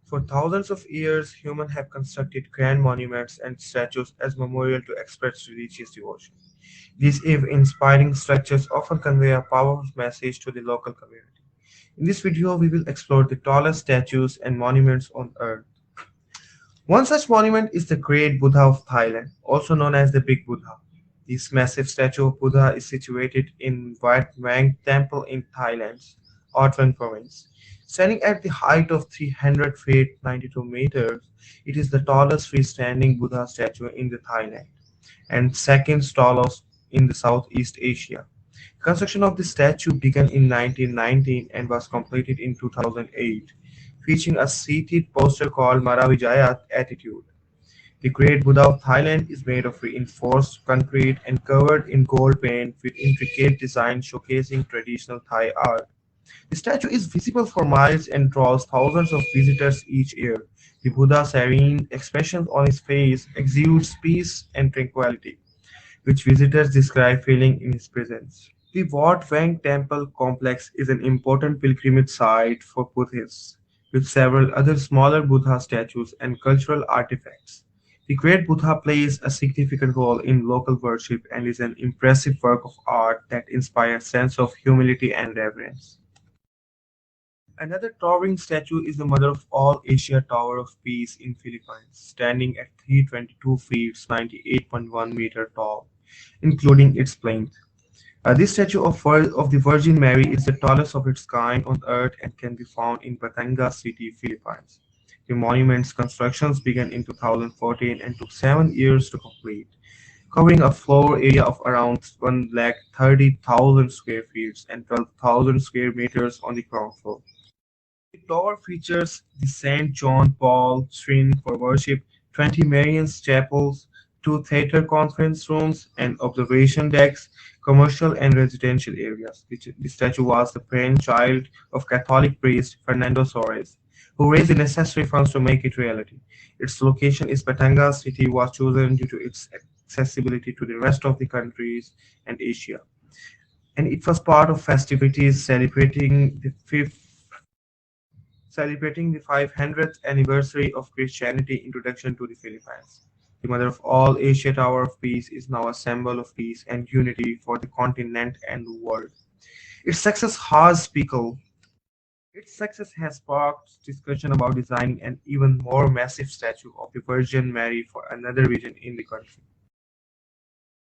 For thousands of years, humans have constructed grand monuments and statues as memorial to express religious devotion. These inspiring structures often convey a powerful message to the local community. In this video, we will explore the tallest statues and monuments on Earth. One such monument is the Great Buddha of Thailand, also known as the Big Buddha. This massive statue of Buddha is situated in Wat Mwang Temple in Thailand's Aangtang province. Standing at the height of 300 feet 92 meters, it is the tallest freestanding Buddha statue in the Thailand and second tallest in the Southeast Asia. Construction of the statue began in 1919 and was completed in 2008, featuring a seated poster called Maravijaya attitude. The Great Buddha of Thailand is made of reinforced concrete and covered in gold paint with intricate designs showcasing traditional Thai art. The statue is visible for miles and draws thousands of visitors each year. The Buddha's serene expression on his face exudes peace and tranquility, which visitors describe feeling in his presence. The Wat Mwang temple complex is an important pilgrimage site for Buddhists, with several other smaller Buddha statues and cultural artifacts. The Great Buddha plays a significant role in local worship and is an impressive work of art that inspires a sense of humility and reverence. Another towering statue is the Mother of all Asia Tower of Peace in Philippines, standing at 322 feet 98.1 meter tall, including its plinth. This statue of the Virgin Mary is the tallest of its kind on Earth and can be found in Batangas City, Philippines. The monument's construction began in 2014 and took 7 years to complete, covering a floor area of around 130,000 square feet and 12,000 square meters on the ground floor. The tower features the Saint John Paul Shrine for worship, 20 Marian chapels, two theatre conference rooms, and observation decks, commercial and residential areas. The statue was the brainchild of Catholic priest Fernando Soares, who raised the necessary funds to make it reality. Its location in Batangas City was chosen due to its accessibility to the rest of the countries and Asia, and it was part of festivities celebrating the 500th anniversary of Christianity introduction to the Philippines. The Mother of all Asia Tower of Peace is now a symbol of peace and unity for the continent and the world. Its success has people. Its success has sparked discussion about designing an even more massive statue of the Virgin Mary for another region in the country.